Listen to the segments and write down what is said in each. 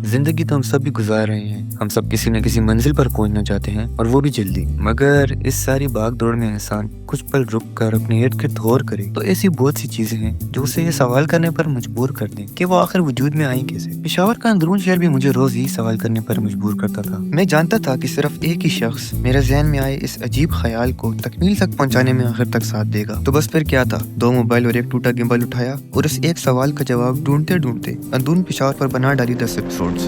जिंदगी तो हम सब भी गुजार रहे हैं। हम सब किसी न किसी मंजिल पर पहुंचना चाहते हैं और वो भी जल्दी। मगर इस सारी भाग दौड़ में इंसान कुछ पल रुक कर अपने इर्द गिर्द गौर करे तो ऐसी बहुत सी चीजें हैं जो उसे ये सवाल करने पर मजबूर कर दें कि वो आखिर वजूद में आई कैसे। पेशावर का अंदरून शहर भी मुझे रोज यही सवाल करने पर मजबूर करता था। मैं जानता था कि सिर्फ एक ही शख्स मेरे जहन में आए इस अजीब ख्याल को तकमील तक पहुंचाने में आखिर तक साथ देगा। तो बस फिर क्या था, 2 मोबाइल और एक टूटा गिम्बल उठाया और उस एक सवाल का जवाब ढूंढते ढूंढते अंदरून पेशावर पर बना डाली 10 एपिसोड्स। हाँ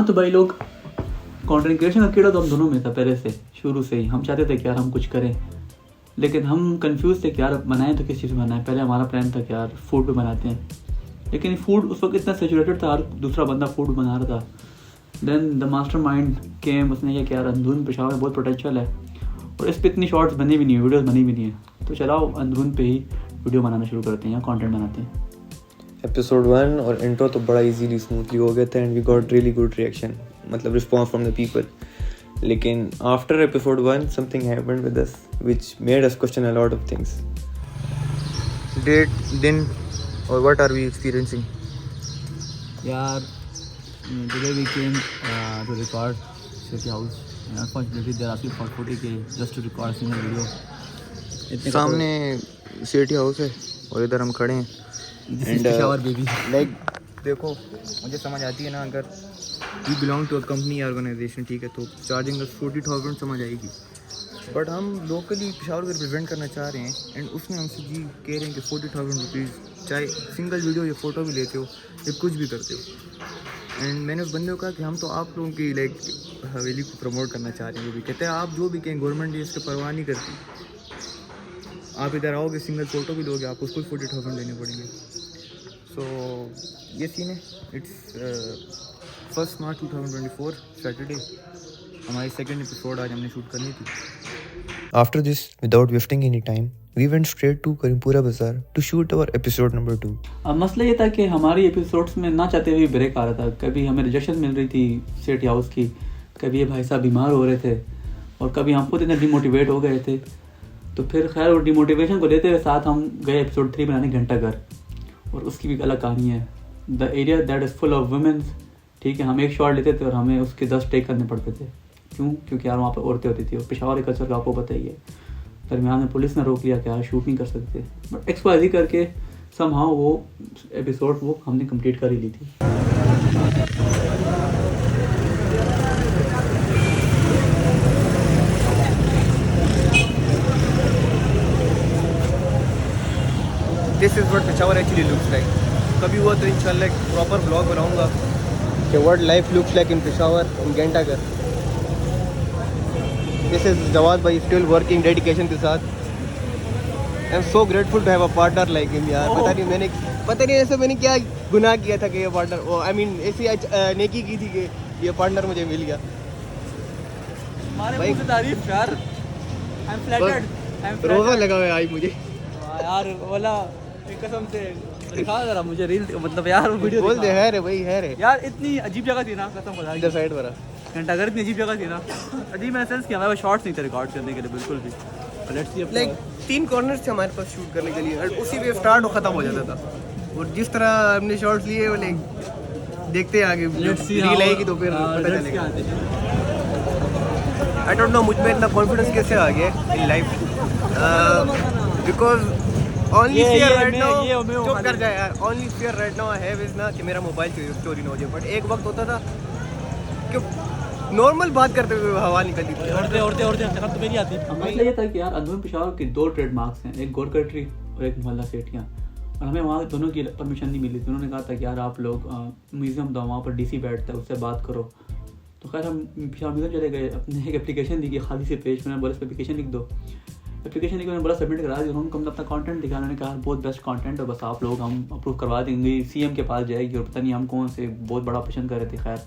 तो भाई लोग, कंटेंट क्रिएशन का कीड़ा तो हम दोनों में था पहले से, शुरू से ही। हम चाहते थे कि यार हम कुछ करें, लेकिन हम कंफ्यूज थे कि यार बनाएं तो किस चीज़ में बनाएं। पहले हमारा प्लान था कि यार फूड पे बनाते हैं, लेकिन फूड उस वक्त इतना सेचुरेटेड था, हर दूसरा बंदा फूड बना रहा था। देन द मास्टर माइंड केम, उसने कहा कि यार अंदरून पेशावर में बहुत पोटेंशियल है और इस पर इतनी शॉर्ट्स बनी भी नहीं है, वीडियोज़ बनी भी नहीं है, तो चलाओ अंदरून पे ही वीडियो बनाना शुरू करते हैं या कॉन्टेंट बनाते हैं। एपिसोड 1 और इंट्रो तो बड़ा इजीली स्मूथली हो गया था and we got really good reaction, मतलब रिस्पॉन्स फ्रॉम द पीपल। लेकिन after episode 1 something happened with us which made us question a lot of things. Date, दिन और व्हाट आर वी एक्सपीरियंसिंग? यार today we came to record City House and unfortunately they're asking for 40k just to record a single video। सामने city house है और इधर हम खड़े हैं एंड पेशावर बेबी। लाइक देखो, मुझे समझ आती है ना, अगर we belong to a company organisation, ठीक है, तो चार्जिंग 40,000 समझ आएगी। बट हम लोकली पेशावर को रिप्रेजेंट करना चाह रहे हैं एंड उसमें हमसे जी कह रहे हैं कि 40,000 रुपीज़, चाहे सिंगल वीडियो या फ़ोटो भी लेते हो या कुछ भी करते हो। एंड मैंने उस बंदे को कहा कि हम तो आप लोगों की लाइक हवेली को प्रमोट करना चाह रहे हैं। वो भी कहते हैं आप जो भी कहें, गवर्नमेंट ये इसकी परवाह नहीं करती। आप इधर आओगे, सिंगल फ़ोटो भी लोगे, आपको उसको 40,000 देने पड़ेंगे। सो ये सीन है। It's 1 March 2024 Saturday. हमारी सेकेंड एपिसोड आज हमने शूट करनी थी। After this, without wasting any time, we went straight to Karimpura बाजार to shoot our episode number 2। अब मसला ये था कि हमारी एपिसोड्स में ना चाहते हुए ब्रेक आ रहा था। कभी हमें रिजेक्शन मिल रही थी सिटी हाउस की, कभी ये भाई साहब बीमार हो रहे थे और कभी हम खुद इतने डिमोटिवेट हो गए थे। तो फिर खैर वो डिमोटिवेशन को लेते हुए साथ हम गए एपिसोड 3 बनाने घंटाघर, और उसकी भी एक अलग कहानी है। The area that is full of womens, ठीक है। हम एक शॉट लेते थे और हमें उसके 10 टेक करने पड़ते थे। क्यों? क्योंकि यार वहाँ पर औरतें होती थी और पेशावर के कल्चर का आपको पता ही है। दरमियान में पुलिस ने रोक लिया कि यार शूट नहीं कर सकते, बट एक्सपायरी करके समहाउ वो एपिसोड वो हमने कंप्लीट कर ही ली थी। This is what Peshawar actually looks like. कभी हुआ तो इंशाल्लाह एक प्रॉपर ब्लॉग बनाऊंगा कि what life looks like in Peshawar, in Ghantaghar. This is Jawad भाई, स्टिल वर्किंग डेडिकेशन के साथ। I am so grateful to have a partner like him यार। पता नहीं ऐसे मैंने क्या गुनाह किया था कि ये पार्टनर, आई मीन ऐसी नेकी की थी कि ये पार्टनर मुझे मिल गया। हमारे मुंह से तारीफ यार। I am flattered. रोज़ा लगा हुआ है आई मुझे यार बोला कसम से, दिखा जरा मुझे रील, मतलब यार वो वीडियो बोल दे। है रे भाई, है रे यार। इतनी अजीब जगह थी ना, कसम खुदा इधर साइड पर घंटाघर इतनी अजीब जगह थी ना, अजीब मैंने सेंस किया। हमारे शॉर्ट्स नहीं थे रिकॉर्ड करने के लिए बिल्कुल भी। लेट्स सी, लाइक 3 कॉर्नर्स थे हमारे पास शूट करने के लिए और उसी पे स्टार्ट और ख़त्म हो जाता था। और जिस तरह हमने शॉर्ट्स लिए वो लाइक देखते हैं आगे रील आएगी तो फिर पता चलेगा। आई डोंट नो मुझ में इतना कॉन्फिडेंस कैसे आ गया in life, because only fear right now, चुप कर जाए यार, only fear right now I have is ना कि मेरा मोबाइल चोरी ना हो जाए। बट एक वक्त होता था कि नॉर्मल बात करते हुए हवा निकलती थी। तो मेरी आती। मसला ये था कि यार अंदरून पेशावर के 2 ट्रेडमार्क्स हैं, एक गोरकटरी और एक मोहल्ला सेठियाँ, और हमें वहाँ दोनों की परमिशन नहीं मिली थी। उन्होंने कहा था कि यार आप लोग म्यूज़ियम था, वहाँ पर डीसी बैठता है, उससे बात करो। तो खैर हम पेशावर म्यूज़ियम चले गए, अपने एक एप्लीकेशन दी कि खाली से पेज, मैंने बोला इस पर एप्लीकेशन लिख दो। एप्लीकेशन की मैंने बोला सबमिट करा दी, उन्होंने कम अपना कंटेंट दिखा, उन्होंने कहा बहुत बेस्ट कंटेंट है, बस आप लोग हम अप्रूव करवा देंगे, सीएम के पास जाएगी और पता नहीं हम कौन से बहुत बड़ा ऑपरेशन कर रहे थे। खैर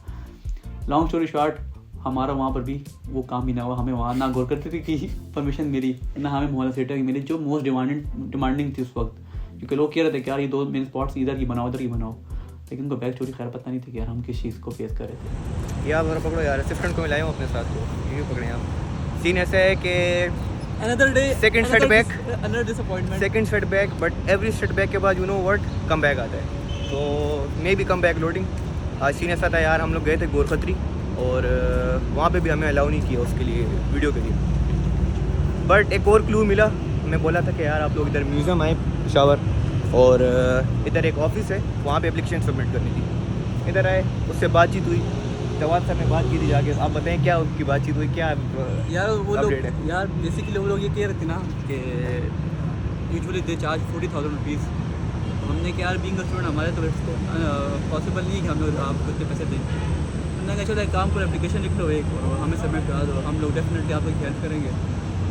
लॉन्ग स्टोरी शॉर्ट, हमारा वहाँ पर भी वो काम ही ना हुआ, हमें वहाँ ना गौर करते की परमिशन मिली, ना हमें मोहल्ला सेटर की मिली जो मोस्ट डिमांडिंग थी उस वक्त, क्योंकि लोग कह रहे थे कि यार ये 2 मेन स्पॉट्स इधर ही बनाओ, उधर ही बनाओ, लेकिन उनको बैक चोरी खैर पता नहीं थी कि यार हम किस चीज़ को फेस कर रहे थे। या मेरा पकड़ो यार, असिस्टेंट को मिलाए हूँ अपने साथ, को ये पकड़े आप। सीन ऐसा है कि Another day, Second setback. another disappointment. Second setback, but every setback के बाद you know what, come back आता है, तो may be come back loading. आज सीन ऐसा था यार, हम लोग गए थे गोरखत्री और वहाँ पे भी हमें अलाउ नहीं किया उसके लिए, वीडियो के लिए। बट एक और क्लू मिला, मैं बोला था कि यार आप लोग इधर म्यूज़ियम आए पेशावर, और इधर एक ऑफिस है, वहाँ पे एप्लीकेशन सबमिट करनी थी। इधर आए, उससे बातचीत हुई, जवाब सर ने बात की थी जाके, आप बताएं क्या उनकी बातचीत हुई, क्या यार वो लोग update है? यार बेसिकली वो लोग ये कह रहे थे ना कि यूजुअली दे चार्ज 40,000 रुपीज़। हमने क्या यार बीइंग स्टूडेंट हमारे तो पॉसिबल नहीं है कि हम लोग आपको इतने पैसे दें। हमने कहा चलो एक काम करो, एप्लीकेशन लिख लो एक और हमें सबमिट करा दो, हम लोग डेफिनेटली आप लोग हेल्प करेंगे।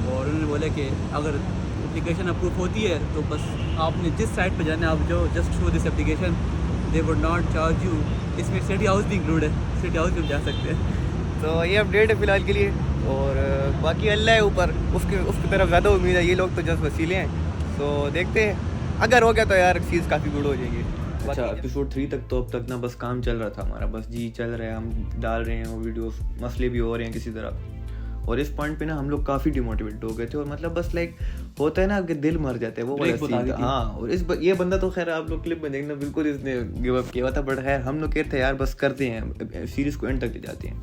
और उन्होंने बोला कि अगर एप्लीकेशन अप्रूव होती है तो बस आपने जिस साइट पर जाना है आप जो just show this application, they would not charge you. इसमें सिटी हाउस भी इंक्लूड है, सिटी हाउस भी हम जा सकते हैं। तो ये अपडेट है फ़िलहाल के लिए, और बाकी अल्लाह है ऊपर, उसकी तरफ ज़्यादा उम्मीद है, ये लोग तो जस्ट वसीले हैं, तो देखते हैं, अगर हो गया तो यार चीज़ काफ़ी गुड हो जाएगी। अच्छा, एपिसोड 3 तक तो अब तक ना बस काम चल रहा था हमारा, बस जी चल रहा है, हम डाल रहे हैं वो वीडियोस, मसले भी हो रहे हैं किसी तरह, और इस पॉइंट पे ना हम लोग काफ़ी डिमोटिवेट हो गए थे, और मतलब बस लाइक होता है ना कि दिल मर जाता है, वो वाला सीन था। हाँ, और ये बंदा तो खैर आप लोग क्लिप में देखना, बिल्कुल इसने गिव अप किया था, बट खैर हम लोग कहते हैं यार बस करते हैं, सीरीज़ को एंड तक ले जाते हैं।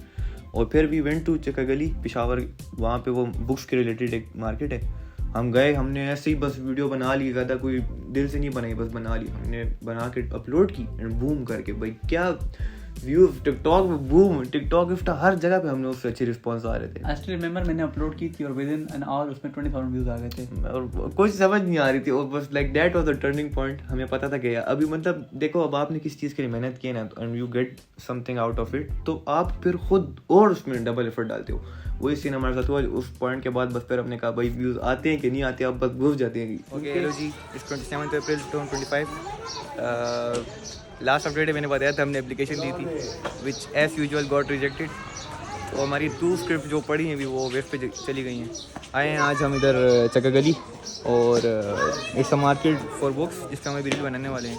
और फिर वी वेंट टू चक्का गली पेशावर, वहाँ पे वो बुक्स के रिलेटेड एक मार्केट है, हम गए, हमने ऐसे ही बस वीडियो बना ली, ज़्यादा कोई दिल से नहीं बनाई, बस बना ली, हमने बना के अपलोड की, एंड बूम करके भाई क्या व्यूज, टिकटॉक में बूम, टिकटॉक इंस्टा हर जगह पे हम लोग से अच्छे रिस्पॉन्स आ रहे थे। आई स्टिल रिमेंबर मैंने अपलोड की थी और विद इन एन आवर उसमें 20,000 व्यूज आ गए थे, और कुछ समझ नहीं आ रही थी, और बस like that was the turning point. हमें पता था कि अभी मतलब देखो, अब आपने किस चीज़ के लिए मेहनत की है ना, and you get something out of it, तो आप फिर खुद और उसमें डबल एफर्ट डालते हो। वही सीन हमारे साथ हुआ। उस पॉइंट के बाद बस फिर हमने कहा भाई व्यूज़ आते हैं कि नहीं आते, आप बस घुस जाते हैं। ओके हेलो जी, इस 27 अप्रैल 2025 लास्ट अपडेट है, मैंने बताया था हमने एप्लीकेशन दी थी विच एज यूजुअल गॉट रिजेक्टेड। तो हमारी 2 स्क्रिप्ट जो पढ़ी हैं अभी वो वेब पे चली गई हैं। आए हैं आज हम इधर चक्का गली, और it's a market for books जिसका हम वीडियो बनाने वाले हैं,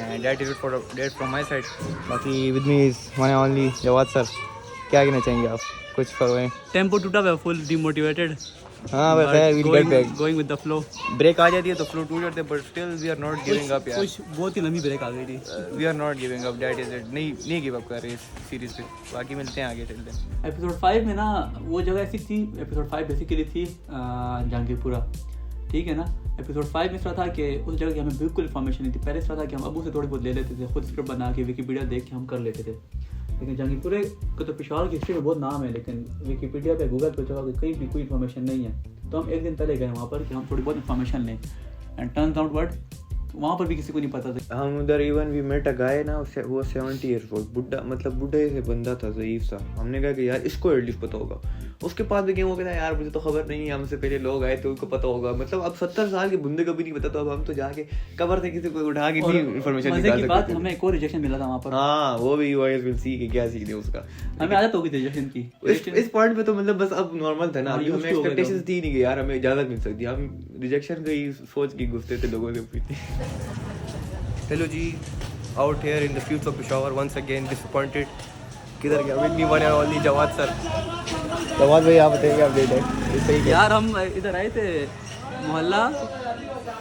and that is it for date from my side. बाकी with me is one only Jawad sir. क्या कहना चाहेंगे आप, कुछ फरमाएं। टेम्पो टूटा हुआ, फुल डिमोटिवेटेड। हाँ बस है, we'll get back. Going with the flow. Break आ जाती है तो फ्लो टूट जाते हैं, but still we are not giving up यार। कुछ बहुत ही लंबी ब्रेक आ गई थी। We are not giving up, that is it. नहीं गिव अप कर रहे इस सीरीज पे। बाकी मिलते हैं आगे, चलते हैं। एपिसोड 5 में ना वो जगह ऐसी थी, एपिसोड 5 बेसिकली थी जहांगीरपुरा, ठीक है ना। एपिसोड 5 में इस तरह था कि उस जगह की हमें बिल्कुल इन्फॉर्मेशन नहीं थी। पहले इस तरह था कि हम अबू से थोड़ी बहुत ले लेते थे, खुद स्क्रिप्ट बना के विकीपीडिया देख के हम कर लेते थे। लेकिन जहांगीरपुरे का तो पेशावर की हिस्ट्री में बहुत नाम है, लेकिन विकीपीडिया पे, गूगल पे चला कहीं भी कोई इन्फॉर्मेशन नहीं है। तो हम एक दिन पहले गए वहाँ पर कि हम थोड़ी बहुत इन्फॉर्मेशन लें, एंड टर्न्स आउट व्हाट, वहाँ पर भी किसी को नहीं पता था। हम उधर इवन वी मेट अ गाय ना, वो 70 ईयर्स ओल्ड, बुढ़ा, मतलब बुढ़े से बंदा था, ज़ईफ सा। हमने कहा कि यार इसको एटलीस्ट पता होगा। उसके पास भी गए, वो कहता यार मुझे तो खबर नहीं है, हमसे पहले लोग आए तो उनको पता होगा। मतलब अब 70 साल के बंदे को भी नहीं पता, तो अब हम तो जाके कबर से किसी को उठा के नहीं इन्फॉर्मेशन निकाल सकते। हमें एक और रिजेक्शन मिला था वहाँ पर। हाँ, वो भी वाइज विल सी कि क्या सीन है उसका। हमें आदत हो गई थी रिजेक्शन की। इस पॉइंट पे तो मतलब बस अब नॉर्मल था ना, अभी हमें एक्सपेक्टेशंस थी नहीं कि यार हमें इजाजत मिल सकती है। हम रिजेक्शन का ही सोच के घुसते थे लोगों से। Hello ji, out here in the streets of Peshawar once again disappointed. किधर गया with me one and only Jawad sir. Jawad भाई आप बताइए, अपडेट है सही यार हम इधर आए थे मोहल्ला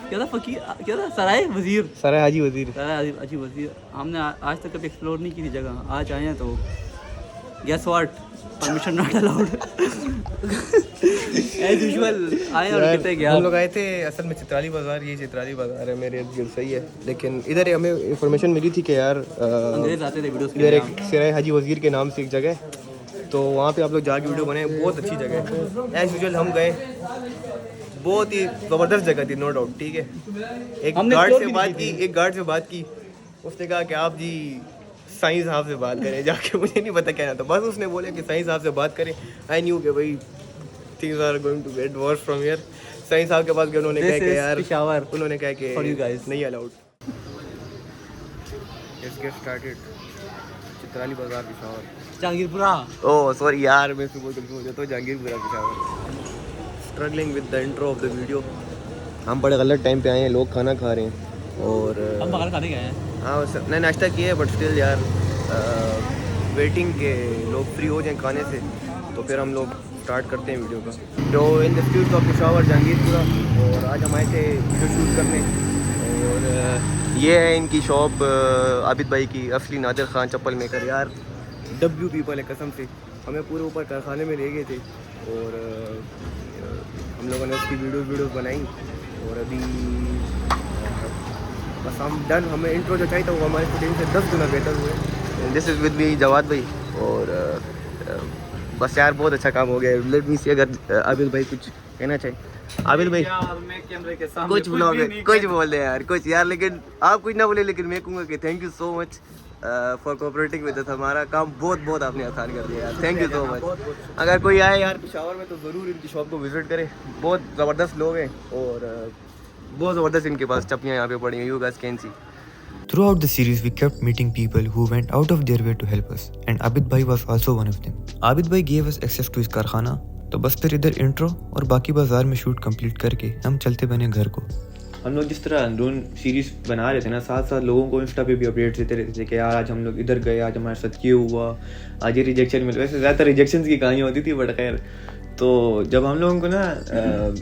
क्या था, फकीर क्या था, सराय वजीर, सराय हाजी वजीर, सराय हाजी वजीर। हमने आज तक कभी एक्सप्लोर नहीं की थी जगह, आज आए हैं तो guess what, permission not allowed as usual. आए और कहते हैं हम लोग आए थे असल में चित्राली बाज़ार, ये चित्राली बाज़ार है मेरे इर्द गिर्द, सही है। लेकिन इधर हमें इंफॉर्मेशन मिली थी कि यार अंग्रेज आते थे वीडियोस के इधर एक सराय हाजी वजीर के नाम से एक जगह है, तो वहाँ पे आप लोग जाके वीडियो बनाए, बहुत अच्छी जगह है। एज यूजुअल हम गए, बहुत ही ज़बरदस्त जगह थी, नो डाउट, ठीक है। एक गार्ड से बात की, उसने कहा कि आप जी साईं साहब से बात करें जाके, मुझे नहीं पता क्या था, बस उसने बोला कि साईं साहब से बात करें। आई न्यू कि भाई things are going to get worse from here. सही साहब के पास गए, उन्होंने कहा कि यार पेशावर उन्होंने कहा कि For you guys. नहीं allowed. Let's get started. Chitrali बाजार पेशावर। जहांगीरपुरा। ओह सॉरी यार, मैं इसमें बहुत कंफ्यूज हो जाता हूँ। Jahangirpura Peshawar. Struggling with the intro of the video. हम बड़े गलत टाइम पे आए हैं, लोग खाना खा रहे हैं और हम बाहर खाने गए हैं। हाँ मैंने नाश्ता किया है, बट स्टिल यार वेटिंग के लोग फ्री हो जाएं खाने से तो फिर हम लोग स्टार्ट करते हैं वीडियो का। जो इन the streets of Peshawar Jahangirpura, और आज हम आए थे वीडियो शूट करने। और ये है इनकी शॉप आबिद भाई की, असली नादिर खान चप्पल मेकर। यार डब्ल्यू पीपल है कसम से, हमें पूरे ऊपर कारखाने में ले गए थे और हम लोगों ने उसकी वीडियोस बनाई और अभी बस हम डन। हमें इंट्रो जो चाहिए था वो हमारे स्टूडेंट से 10 गुना बेहतर हुए। This is with me Jawad भाई। और बस यार बहुत अच्छा काम हो गया। लेट मी सी, अगर आबिद भाई कुछ कहना चाहे। आबिद भाई मैं कैमरे के सामने कुछ ब्लॉग कुछ बोल दे यार कुछ यार, लेकिन आप कुछ ना बोले, लेकिन मैं कहूँगा कि thank you so much for cooperating with us. हमारा काम बहुत आपने आसान कर दिया यार, थैंक यू सो मच। अगर कोई आए यार पेशावर में तो ज़रूर इनकी शॉप को विजिट करें, बहुत ज़बरदस्त लोग हैं और बहुत ज़बरदस्त इनके पास चप्पियाँ यहाँ पे पड़ी हैं, you guys can see. Throughout the series, we kept meeting people who went out of their way to help us, and Abid Bhai was also one of them. Abid Bhai gave us access to his कारखाना, तो बस फिर इधर intro और बाकी बाजार में shoot complete करके हम चलते बने घर को। हम लोग जिस तरह ड्रोन सीरीज बना रहे थे ना, साथ साथ लोगों को इंस्टा पे भी अपडेट्स देते रहते थे कि यार आज हम लोग इधर गए, आज हमारे साथ ये हुआ, आज ये रिजेक्शन मिला। वैसे ज़्यादातर रिजेक्शन की कहानी होती थी, बट खैर तो जब हम लोगों को ना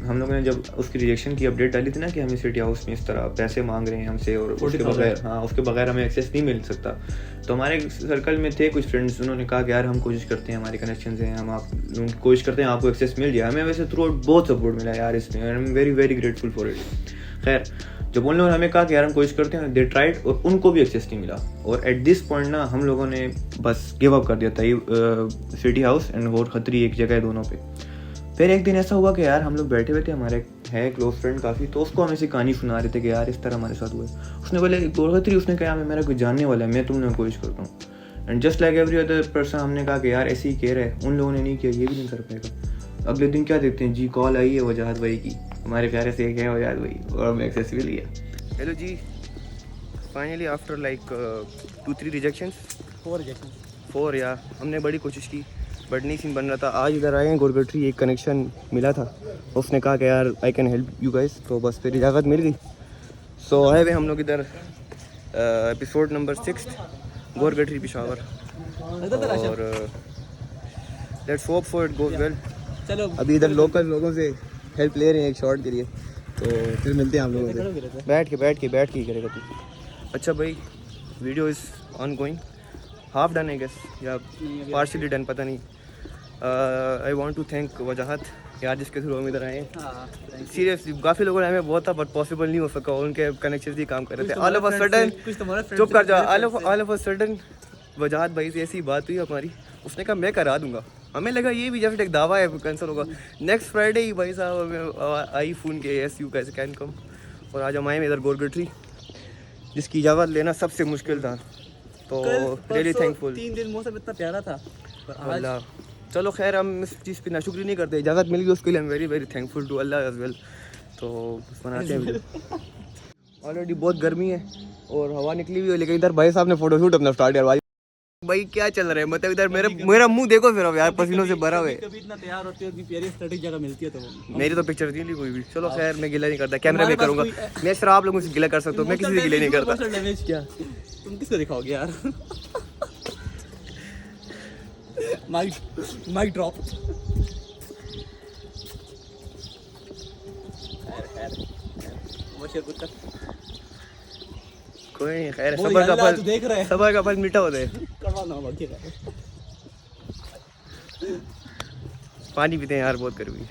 हम लोगों ने जब उसकी रिजेक्शन की अपडेट डाली थी ना कि हमें सिटी हाउस में इस तरह पैसे मांग रहे हैं हमसे और उसके बगैर उसके बगैर हमें एक्सेस नहीं मिल सकता, तो हमारे सर्कल में थे कुछ फ्रेंड्स, उन्होंने कहा कि यार हम कोशिश करते हैं, हमारे कनेक्शन हैं, हम आप कोशिश करते हैं आपको एक्सेस मिल जाए। हमें वैसे थ्रू आउट बहुत सपोर्ट मिला यार इसमें, I am very grateful for it. खैर जब उन लोगों ने हमें कहा कि यार हम कोशिश करते हैं, दे ट्राइड, और उनको भी एक्सेस नहीं मिला। और एट दिस पॉइंट ना हम लोगों ने बस गिव अप कर दिया था। ये सिटी हाउस एंड और खतरी एक जगह है दोनों पे। फिर एक दिन ऐसा हुआ कि यार हम लोग बैठे हुए थे, हमारे है क्लोज फ्रेंड काफ़ी, तो उसको हमें से कहानी सुना रहे थे कि यार इस तरह हमारे साथ हुआ है। उसने बोले गोरखत्री, उसने कहा मेरा कोई जानने वाला है, मैं तुमने कोशिश करता हूँ। And just like every other person हमने कहा कि यार ऐसे ही कह रहा है, उन लोगों ने नहीं किया, ये भी नहीं कर पाएगा। अगले दिन क्या देखते हैं जी, कॉल आई है वजाहत भाई की, हमारे प्यारे से एक है वजाहत भाई, और हमें एक्सेस भी लिया। हेलो जी, फाइनली आफ्टर लाइक 2-3 रिजेक्शंस 4 या हमने बड़ी कोशिश की बट नहीं सीन बन रहा था। आज इधर आए हैं गोरखत्री, एक कनेक्शन मिला था, उसने कहा कि यार I can help you guys, तो बस फिर इजाज़त मिल गई। सो आए हुए हम लोग इधर एपिसोड नंबर 6 गोरखत्री पेशावर, और let's hope for it goes well. चलो अभी इधर लोकल लोगों से हेल्प ले रहे हैं एक शॉट के लिए, तो फिर मिलते हैं हम लोगों से। बैठ के ही करेगा तू। अच्छा भाई, video is on going, half done है गेस या पार्शली डन, पता नहीं। आई वांट टू थैंक वजाहत यार, जिसके थ्रू हम इधर आए हैं। सीरियसली काफ़ी लोगों ने हमें बहुत था बट पॉसिबल नहीं हो सका, उनके कनेक्शन ही काम कर रहे थे। ऑल ऑफ अ सडन चुप कर जाओ, ऑल ऑफ अ सडन वजाहत भाई से ऐसी बात हुई हमारी, उसने कहा मैं करा दूंगा। हमें लगा ये भी जस्ट एक दावा है, कैंसिल होगा। नेक्स्ट फ्राइडे ही भाई साहब हमें आई फ़ोन के यस यू कैसे कैन कम, और आज हम आए इधर गोरखत्री, जिसकी इजाज़त लेना सबसे मुश्किल था। तो रियली थैंकफुल। 3 दिन मौसम इतना प्यारा था, अल्लाह चलो खैर हम इस चीज़ पे नाशुक्री नहीं करते, इजाज़त मिल गई उसके लिए हम very thankful to Allah as well. तो बनाते हैं। ऑलरेडी बहुत गर्मी है और हवा निकली हुई है, लेकिन इधर भाई साहब ने फोटोशूट अपना स्टार्ट किया। भाई क्या चल रहा है, मतलब इधर मेरा मुंह देखो फिर अब यार पसीनों से भरा हुआ है। कभी इतना तैयार होती है, इतनी प्यारी स्टैटिक जगह मिलती है, तो मेरी तो पिक्चर नहीं ली कोई भी। चलो खैर मैं गिला नहीं करता, कैमरे में करूँगा मैं, सिर्फ आप लोगों से गिला कर सकता हूँ, मैं किसी से गिला नहीं करता। क्या तुम किसको दिखाओगे यार? Mic drop. कोई नहीं, खैर सबर का फल मीठा होता है। पानी पीते हैं यार, बहुत गर्मी है।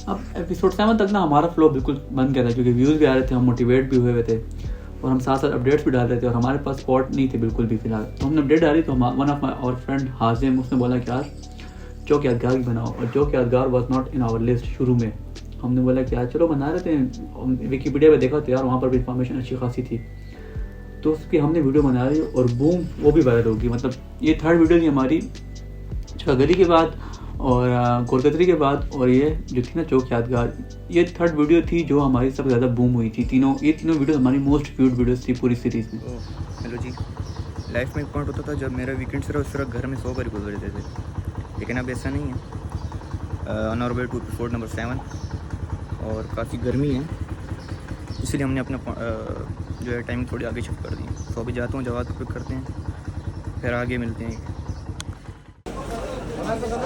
अब एपिसोड 7 तक ना हमारा फ्लो बिल्कुल बंद गया था, क्योंकि व्यूज़ भी आ रहे थे, हम मोटिवेट भी हुए थे और हम साथ साथ अपडेट्स भी डाल रहे थे, और हमारे पास स्पॉट नहीं थे बिल्कुल भी फिलहाल। तो हमने अपडेट डाली, तो वन ऑफ माई और फ्रेंड हाजिम, उसने बोला कि यार चौक यादगार बनाओ, और Chowk Yadgar was not in our list शुरू में। हमने बोला कि यार चलो बना रहे थे, विकीपीडिया पे देखा तो यार वहाँ पर भी इंफॉर्मेशन अच्छी खासी थी, तो उसकी हमने वीडियो बना रही और बूम वो भी वायरल होगी। मतलब ये 3rd वीडियो थी हमारी गली के बाद, और गोलकतरी के बाद, और ये जो थी ना चौक यादगार, ये थर्ड वीडियो थी जो हमारी सबसे ज़्यादा बूम हुई थी। ये तीनों वीडियो हमारी मोस्ट व्यूड वीडियोस थी पूरी सीरीज़ में। हेलो जी, लाइफ में एक पॉइंट होता था जब मेरा वीकेंड सिर्फ घर में 100 बार गुजर देते थे, लेकिन अब ऐसा नहीं है। On our way to episode number 7, और काफ़ी गर्मी है, इसलिए हमने अपना जो है टाइम थोड़ी आगे शिफ्ट कर दी। तो अभी जाता हूँ, जवाब पिक करते हैं, फिर आगे मिलते हैं।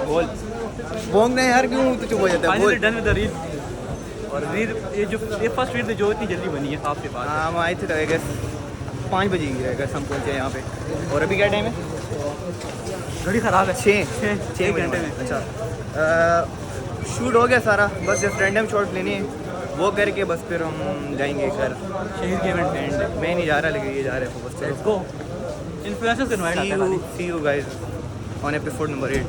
बोल बोंगना यार, क्यों तो चुप हो जाता है? बोल। डन विद द रील, और रील ये फर्स्ट रील जो इतनी जल्दी बनी है आपके पास। हाँ, हम आए थे तो आई गेस 5 बजे ही गैस हम पहुँचे यहाँ पे। और अभी क्या टाइम है? घड़ी ख़राब है। 6 घंटे में। अच्छा, शूट हो गया सारा, बस जस्ट रैंडम शॉट लेनी है, वो करके बस फिर हम जाएंगे घर। शहीद के इवेंट एंड मैं नहीं जा रहा, लेकिन ये जा रहे हैं। बस लेट्स गो। इन्फ्लुएंसर्स को इनवाइट आता है खाली। See you guys on episode number 8।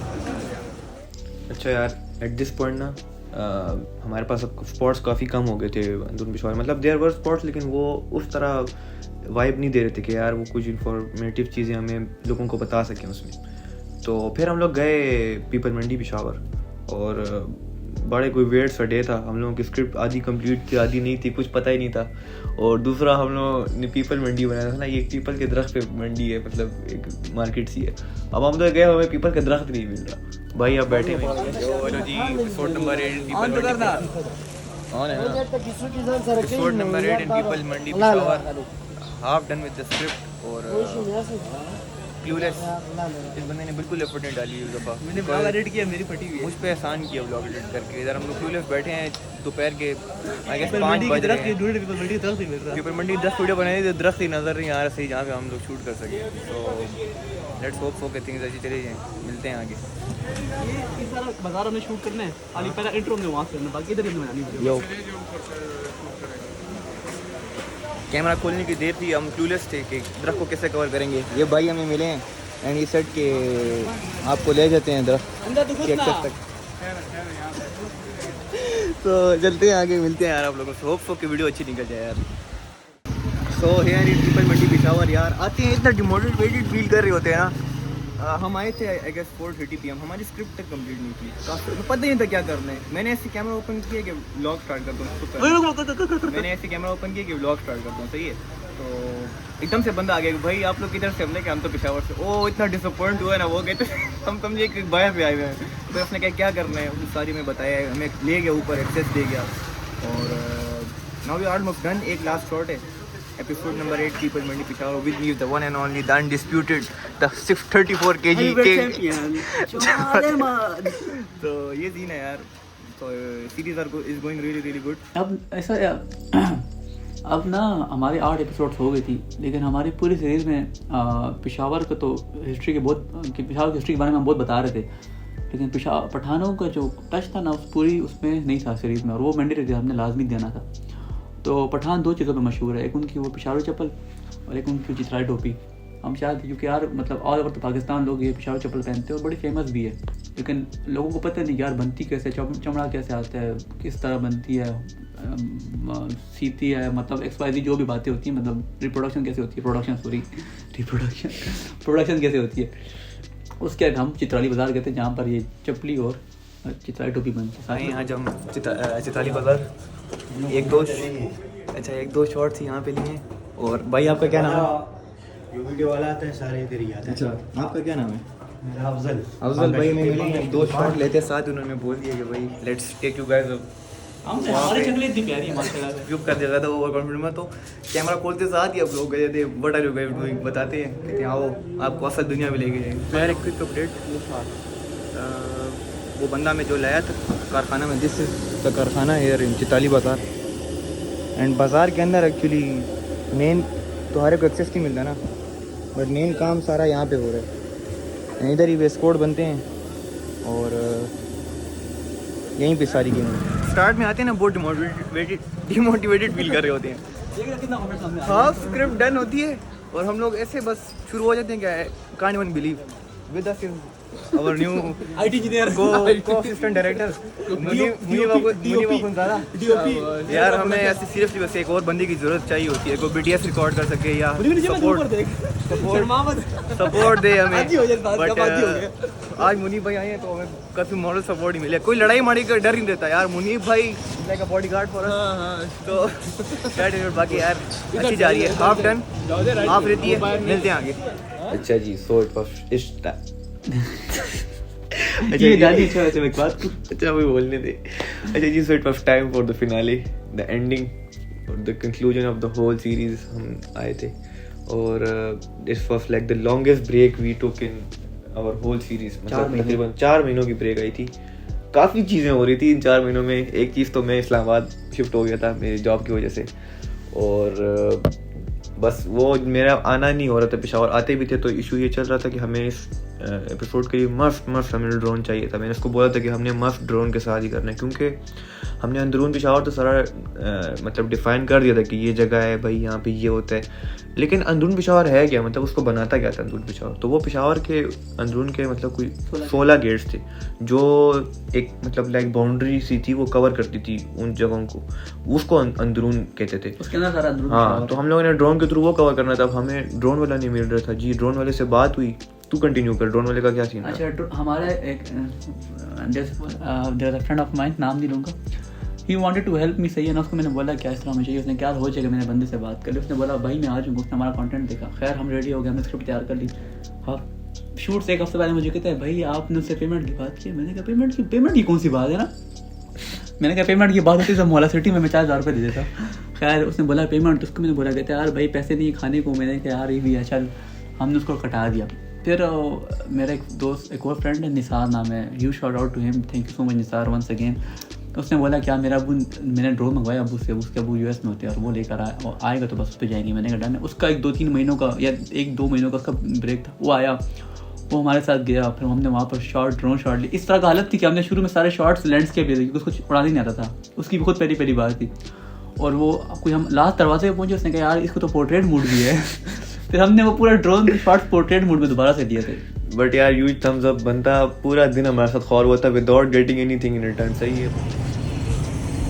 अच्छा यार, एट दिस पॉइंट ना हमारे पास अब स्पॉट्स काफ़ी कम हो गए थे अंदरून पिशावर। मतलब देयर वर स्पॉट्स, लेकिन वो उस तरह वाइब नहीं दे रहे थे कि यार वो कुछ इंफॉर्मेटिव चीज़ें हमें लोगों को बता सकें उसमें। तो फिर हम लोग गए पीपल मंडी पिशावर, और बड़े कोई वेट सा डे था। हम लोगों की स्क्रिप्ट आधी कंप्लीट थी, आधी नहीं थी, कुछ पता ही नहीं था। और दूसरा हम लोग ने पीपल मंडी बनाया था ना, ये एक पीपल के दरख्त पे मंडी है, मतलब एक मार्केट सी है। अब हम लोग गए, हमें पीपल का दरख्त नहीं मिल रहा। भाई आप बैठे हुए जी, episode number 8 Peepal Mandi on है ना, episode number 8 in Peepal Mandi Peshawar. Half done with the script और क्लूलेस। इस बंदे ने बिल्कुल एफर्ट नहीं डाली उस दफ़ा। मैंने ब्लॉग एडिट किया, मेरी फटी हुई है। मुझ पे एहसान किया ब्लॉग एडिट करके। इधर हम लोग क्लूलेस बैठे हैं दोपहर के आई गेस 5 मंडी की बज रहे तरफ हैं। ढूंढ पीपल मंडी की तरफ से मिल रहा है। पीपल मंडी 10 वीडियो बनाई थी, दरख्त ही नज़र नहीं आ रहा सही जहाँ पे हम लोग शूट कर सके। तो लेट्स होप सो के थिंग्स ऐसी चली जाएँ। मिलते हैं आगे। ये सारा बाजार में शूट करना है, खाली पहला इंट्रो में वहाँ से करना, बाकी इधर ही बनानी वीडियो। यो कैमरा खोलने की देर थी, हम क्लूलेस थे कि दरख्त को कैसे कवर करेंगे। ये भाई हमें मिले हैं एंड ये सेट के आपको ले जाते हैं दरख्त के एक्सेस तक। तो चलते हैं आगे, मिलते हैं यार आप लोगों से। होप सो कि वीडियो अच्छी निकल जाए यार। So here in Peepal Mandi Peshawar यार, आते हैं इतना डिमोटिवेटेड फील कर रहे होते हैं ना। हम आए थे आई गेस 4:30 PM, हमारी स्क्रिप्ट तक कंप्लीट नहीं थी, काफ़ी पता ही नहीं था क्या करना है। मैंने ऐसे कैमरा ओपन किया कि व्लॉग स्टार्ट करता हूँ, मैंने ऐसे कैमरा ओपन किया कि व्लॉग स्टार्ट करता हूँ, सही है। तो एकदम से बंदा आ गया कि भाई आप लोग किधर से? हमने कहा हम तो पिशावर से। ओ इतना डिसअपॉइंट हुआ है ना वो, कहते हम समझे कि बाया पे आए हुए हैं। तो उसने कहा क्या करना है, उस सारी में बताया, हमें ले गया ऊपर, एक्सेस दे गया। और नाउ वी ऑलमोस्ट डन। एक लास्ट शॉट है, episode number 8 Peepal Mandi Peshawar with me the one and only the undisputed the 634 kg तो ये सीन है यार। तो series is going really good. अब ऐसा अब ना हमारे 8 एपिसोड्स हो गई थी, लेकिन हमारी पूरी सीरीज़ में पिशावर का तो हिस्ट्री के पिशावर की हिस्ट्री के बारे में हम बहुत बता रहे थे, लेकिन पठानों का जो टच था ना उसमें नहीं था सीरीज़ में, और वो मैंडेटरी था, हमने लाजमी देना था। तो पठान 2 चीज़ों पे मशहूर है, एक उनकी वो पिशावर चप्पल और एक उनकी चित्राई टोपी। हम चाहते क्योंकि यार मतलब ऑल ओवर तो पाकिस्तान लोग ये पिशावर चप्पल पहनते हैं और बड़ी फेमस भी है, लेकिन लोगों को पता नहीं यार बनती कैसे, चमड़ा कैसे आता है, किस तरह बनती है, सीती है, मतलब XYZ जो भी बातें होती हैं, मतलब रिप्रोडक्शन कैसे होती है, प्रोडक्शन कैसे होती है, उसके बाद हम चित्राली बाज़ार गए थे जहाँ पर ये चप्पली और चित्राली टोपी बनती है। यहाँ जब हम चित्राली बाज़ार एक दो शॉर्ट्स यहाँ पे लिए। और भाई आपका क्या नाम है? जो वीडियो वाला आता है सारे इधर ही आते हैं। अच्छा, आपका क्या नाम है? मेरा अफजल भाई में मिले, 2 शॉट लेते साथ उन्होंने बोल दिया कि भाई लेट्स टेक यू गाइस हमारी शक्ल इतनी प्यारी है माशाल्लाह। क्यूब कर दिया था ओवर कॉन्फिडेंस में। तो कैमरा खोलते साथ ही आप लोग गए थे, what are you guys doing, बताते हैं, कहते हैं आओ आपको असल दुनिया में लेके जाएंगे। मैं एक क्विक अपडेट, वो बंदा मैं जो लाया था कारखाना में, दिस इज द कारखाना हियर इन चिताली बाज़ार। एंड बाज़ार के अंदर एक्चुअली मेन तो हर एक एक्सेस नहीं मिलता ना, बट मेन काम सारा यहाँ पे हो रहा है। इधर ही वेस्ट कोड बनते हैं और यहीं पे सारी गेम स्टार्ट में आते हैं ना, बहुत डिमोटिवेटेड फील कर रहे होते हैं। हाफ स्क्रिप्ट डन होती है और हम लोग ऐसे बस शुरू हो जाते हैं, क्या है, can't even believe with us our new IT engineer co-assistant director Muneeb यार हमें ऐसे सीरियसली बस एक और बंदे की ज़रूरत चाहिए होती है, कोई BTS रिकॉर्ड कर सके या सपोर्ट दे हमें। बट आज मुनीब भाई आए हैं तो हमें काफ़ी मॉरल सपोर्ट ही मिले। कोई लड़ाई मारी का डर नहीं रहता यार। मुनीब भाई like a bodyguard for us. तो बाकी यार अच्छी जा रही है, हाफ डन हाफ रहती है, मिलते हैं आगे। अच्छा जी, सो इट वाज ये गाली अच्छा अच्छा एक बात अच्छा मैं बोलने दे। अच्छा जी, so it was time for the finale, the ending और the conclusion of the whole series. हम आए थे और this was like the longest break we took in our whole series. मतलब तकरीबन 4 महीनों की ब्रेक आई थी। काफ़ी चीज़ें हो रही थी इन 4 महीनों में। एक चीज़ तो मैं इस्लामाबाद शिफ्ट हो गया था मेरी जॉब की वजह से, और बस वो मेरा आना नहीं हो रहा था पेशावर। आते भी थे तो इशू ये चल रहा था कि हमें इस एपिसोड के लिए मस्ट हमें ड्रोन चाहिए था। मैंने उसको बोला था कि हमने मस्ट ड्रोन के साथ ही करना है, क्योंकि हमने अंदरून पेशावर तो सारा मतलब डिफ़ाइन कर दिया था कि ये जगह है भाई, यहाँ पे ये होता है। लेकिन अंदरून पेशावर है क्या, मतलब उसको बनाता क्या था अंदरून पेशावर? तो वो पेशावर के अंदरून के मतलब कोई 16 गेट्स थे जो एक मतलब लाइक बाउंड्री सी थी, वो कवर करती थी उन जगहों को, उसको अंदरून कहते थे। उसके अंदर सारा अंदरून। हाँ, तो हम लोगों ने ड्रोन के थ्रू वो कवर करना था। अब हमें ड्रोन वाला नहीं मिल रहा था जी। ड्रोन वाले से बात हुई, तू कंटिन्यू कर, ड्रोन वाले का क्या सीन था? अच्छा, हमारा एक फ्रेंड ऑफ माइन, नाम नहीं लूँगा, he wanted to help me, सही है ना। उसको मैंने बोला क्या इस तरह मुझे चाहिए, उसने क्या हो जाएगा, मैंने बंदे से बात कर ली, उसने बोला भाई मैं आ जाऊँगा। उसने हमारा कंटेंट देखा, खैर हम रेडी हो गए, हमने स्क्रिप्ट तैयार कर ली। हाँ, शूट से एक हफ्ते पहले मुझे कहते हैं भाई आपने उससे पेमेंट की बात की। मैंने कहा पेमेंट की कौन सी बात है ना। मैंने कहा पेमेंट की बात होती है मोहल्ला सिटी में मैं 4000 रुपये दे देता। खैर उसने बोला पेमेंट, तो उसको मैंने बोला कहते यार भाई पैसे नहीं खाने को। मैंने कहा यार ये भी है, चल हमने उसको कटा दिया। फिर मेरा एक दोस्त, एक और फ्रेंड है, निसार नाम है, you shot out to him, thank you so much Nisar once again. तो उसने बोला क्या मेरा अबू, मैंने ड्रोन मंगवाया अबू से, उसके अबू US में होते हैं और वो लेकर आएगा तो बस उस पर जाएंगे। मैंने कहा डन है। उसका 1-2-3 महीनों का या 1-2 महीनों का उसका ब्रेक था। वो आया, वो हमारे साथ गया, फिर हमने वहाँ पर ड्रोन शॉट ली। इस तरह का हालत थी कि हमने शुरू में सारे शॉट्स लैंडस्केप लिए थे क्योंकि उसको उड़ाने नहीं आता था, उसकी भी खुद पहली बार थी। और वो कोई हम लास्ट दरवाजे पे पहुंचे, उसने कहा यार इसको तो पोर्ट्रेट मूड भी है। फिर हमने वो पूरा ड्रोन के शॉट्स पोर्ट्रेट मूड में दोबारा से दिए थे। बट यार ह्यूज थम्स अप, बनता पूरा दिन हमारे साथ खौर हुआ था without getting anything in return. सही है।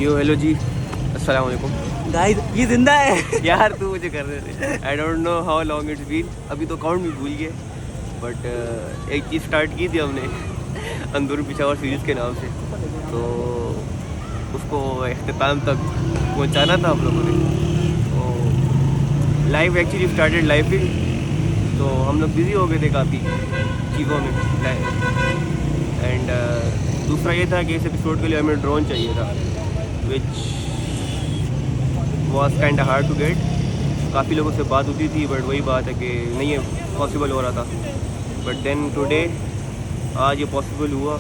यो हेलो जी, अस्सलाम वालेकुम गाइस, ये जिंदा है। यार तू मुझे कर रहे थे, I don't know how long it's been, अभी तो काउंट भी भूल गए। बट एक चीज़ स्टार्ट की थी हमने अंदरून पेशावर सीरीज़ के नाम से, तो उसको इख्तिताम तक पहुंचाना था हम लोगों ने। तो लाइफ एक्चुअली स्टार्टेड लाइफिंग, तो हम लोग बिज़ी हो गए थे काफ़ी चीज़ों में। एंड दूसरा ये था कि इस एपिसोड के लिए हमें ड्रोन चाहिए था, which was kind hard to get. काफ़ी लोगों से बात होती थी बट वही बात है कि नहीं है पॉसिबल हो रहा था। बट देन टुडे, आज ये पॉसिबल हुआ।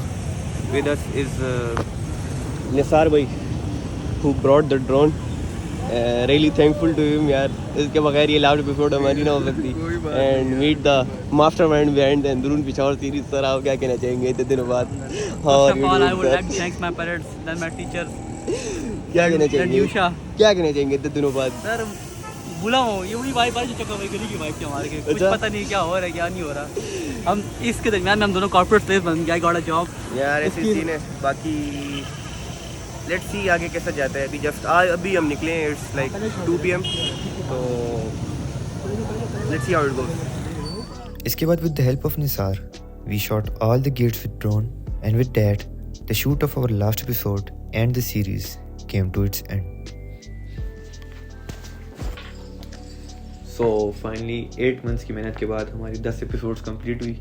विद अस इज़ निसार भाई who brought the drone. Really thankful to him यार, इसके बगैर ये लास्ट एपिसोड हमारी ना हो सकती। And meet the mastermind behind the Androon Peshawar series. Sir आप क्या कहना चाहेंगे इतने दिनों बाद? First of all, I would like to thank my parents, then my teachers, क्या कहना then चाहेंगे? Yusha. क्या कहना चाहेंगे इतने दिनों बाद? सर भूला हूँ, ये वही वाइब जो चक्कर वही गली की वाइब थी हमारे के। कुछ अच्छा। पता नहीं क्या हो रहा है क्या नहीं हो रहा। हम इसके दरमियान में हम दोनों कॉर्पोरेट स्लेव बन गए, गॉट अ जॉब। यार ऐसी सीन है। बाकी लेट्स सी आगे कैसा जाता है। अभी जस्ट अभी हम निकले हैं, इट्स लाइक 2 PM, तो let's see how it goes. इसके बाद with the help of Nisar, we shot all the gates with drone, and with that, the shoot of our last episode and the series came to its end. So finally 8 months की मेहनत के बाद हमारी 10 episodes complete हुई।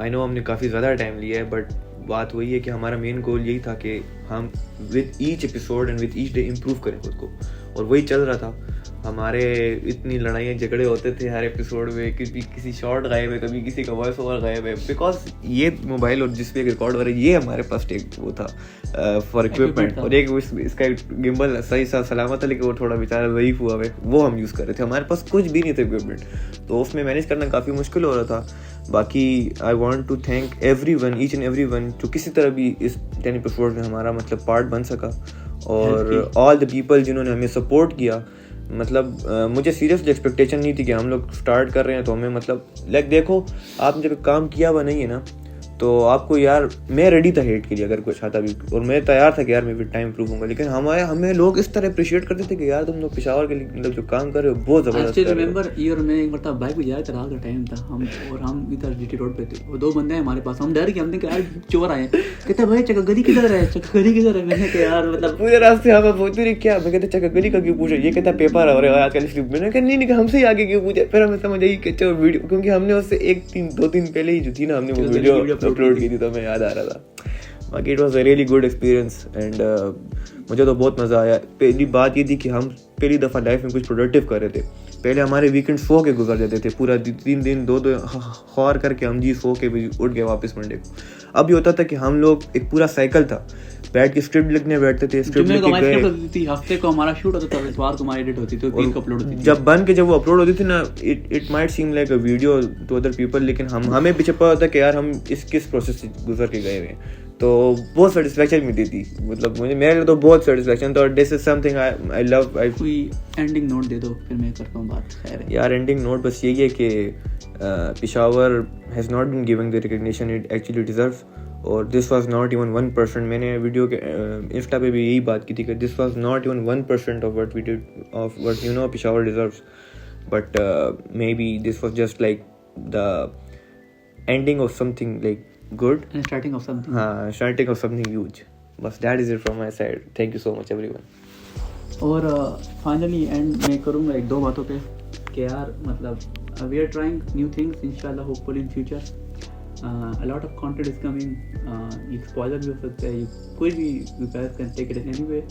I know हमने काफ़ी ज़्यादा time लिया है, बट बात वही है कि हमारा मेन गोल यही था कि हम with each episode and with each day improve करें खुद को, और वही चल रहा था। हमारे इतनी लड़ाइयाँ झगड़े होते थे हर एपिसोड में, कभी किसी शॉट गायब है, कभी किसी का वॉइस ओवर गायब है, बिकॉज ये मोबाइल और जिस पे रिकॉर्ड हो रहा है ये हमारे पास एक वो था फॉर इक्विपमेंट, और एक इसका गिम्बल सही सा सलामत था, लेकिन वो थोड़ा बेचारा ज़ईफ हुआ है, वो हम यूज़ कर रहे थे। हमारे पास कुछ भी नहीं था इक्विपमेंट, तो उसमें मैनेज करना काफ़ी मुश्किल हो रहा था। बाकी I want to thank everyone, each and everyone जो किसी तरह भी इस 10 एपिसोड में हमारा मतलब पार्ट बन सका, और ऑल द पीपल जिन्होंने हमें सपोर्ट किया। मतलब मुझे सीरियसली एक्सपेक्टेशन नहीं थी कि हम लोग स्टार्ट कर रहे हैं तो हमें मतलब लाइक देखो आपने जब काम किया हुआ नहीं है ना तो आपको यार मैं रेडी था हेट के लिए अगर कुछ आता भी और मैं तैयार था कि यार मैं भी टाइम प्रूव होऊंगा, लेकिन हमें लोग इस तरह अप्रिशिएट करते थे कि यार तुम लोग पेशावर के लिए मतलब जो काम कर रहे हो बहुत ज़बरदस्त कर रहे हो। रिमेंबर ईयर में एक बार बाइक पे जा रहे थे, रात का टाइम था, हम इधर जीटी रोड पे थे, वो 2 बंदे हैं हमारे पास, हम डर गए, हमने कहा यार चोर आए, कहते भाई चक्कगली किधर है, चक्कगली किधर है, मैंने कहा यार मतलब पूरे रास्ते हम पूछते रहे क्या, मैं कहते चक्कगली का क्यों पूछा, ये कहता पेपर हो रहा है आजकल स्लिप, मैंने कहा नहीं हमसे आगे क्यों पूछा, फिर हमें समझ आई कि चलो वीडियो, क्योंकि हमने उससे 2 दिन पहले ही जो थी ना हमने वो वीडियो अपलोड की थी तो हमें याद आ रहा था। बाकी it was a really good experience and मुझे तो बहुत मज़ा आया। पहली बात ये थी कि हम पहली दफ़ा लाइफ में कुछ प्रोडक्टिव कर रहे थे। पहले हमारे वीकेंड सो के गुजर जाते थे, पूरा 3 दिन 2 खौर करके हम जी सो के भी उठ गए वापस मंडे को। अब ये होता था कि हम लोग एक पूरा साइकिल था, बैठ के स्क्रिप्ट लिखने बैठते थे, स्क्रिप्ट लिख के गए, हफ्ते को हमारा शूट होता था, इतवार को हमारी एडिट होती थी, 3 को अपलोड होती थी। जब वो अपलोड होती थी ना it might seem like a video to other people, लेकिन हमें पीछे पता होता कि यार हम किस प्रोसेस से गुजर के गए हैं, तो बहुत सेटिस्फेक्शन मिलती थी। मतलब मेरे लिए तो बहुत सेटिस्फेक्शन था। This is something I love. कोई एंडिंग नोट दे दो फिर मैं करता हूँ बात। खैर यार एंडिंग नोट बस यही है कि Peshawar has not been giving the recognition it actually deserves, और दिस वाज नॉट इवन 1%। मैंने वीडियो के इंस्टा पे भी यही बात की थी कि this was not even 1% of what we did, of what you know Peshawar deserves, but maybe this was just like the ending of something like good and starting of something. Starting of something huge. But that is it from my side. Thank you so much everyone. और finally end मैं करूँगा 1-2 बातों पे कि यार मतलब we are trying new things, इंशाल्लाह hopefully in future a lot of content is coming. एक स्पॉइलर भी हो सकता है, कोई भी you guys can take it anyway.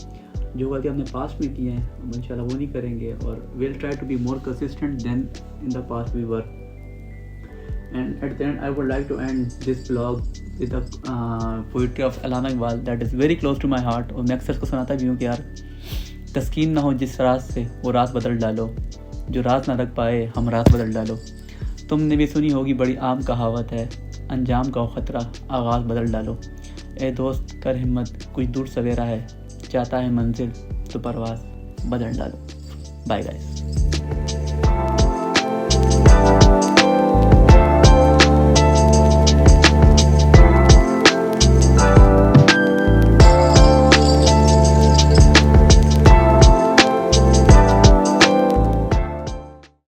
जो गलती हमने पास्ट में की हैं हम इंशाल्लाह वो नहीं करेंगे, और we will try to be more consistent than in the past we were. And at the end, I would like to end this vlog with the poetry of Allama Iqbal that is very close to my heart। और मैं अक्सर को सुनाता भी हूँ कि यार तस्कीन ना हो जिस रात से वो रात बदल डालो, जो रात ना रख पाए हम रात बदल डालो। तुमने भी सुनी होगी बड़ी आम कहावत है, अंजाम का खतरा आगाज़ बदल डालो। ए दोस्त कर हिम्मत कुछ दूर सवेरा है, चाहता है मंजिल तो परवाज़ बदल डालो। Bye guys.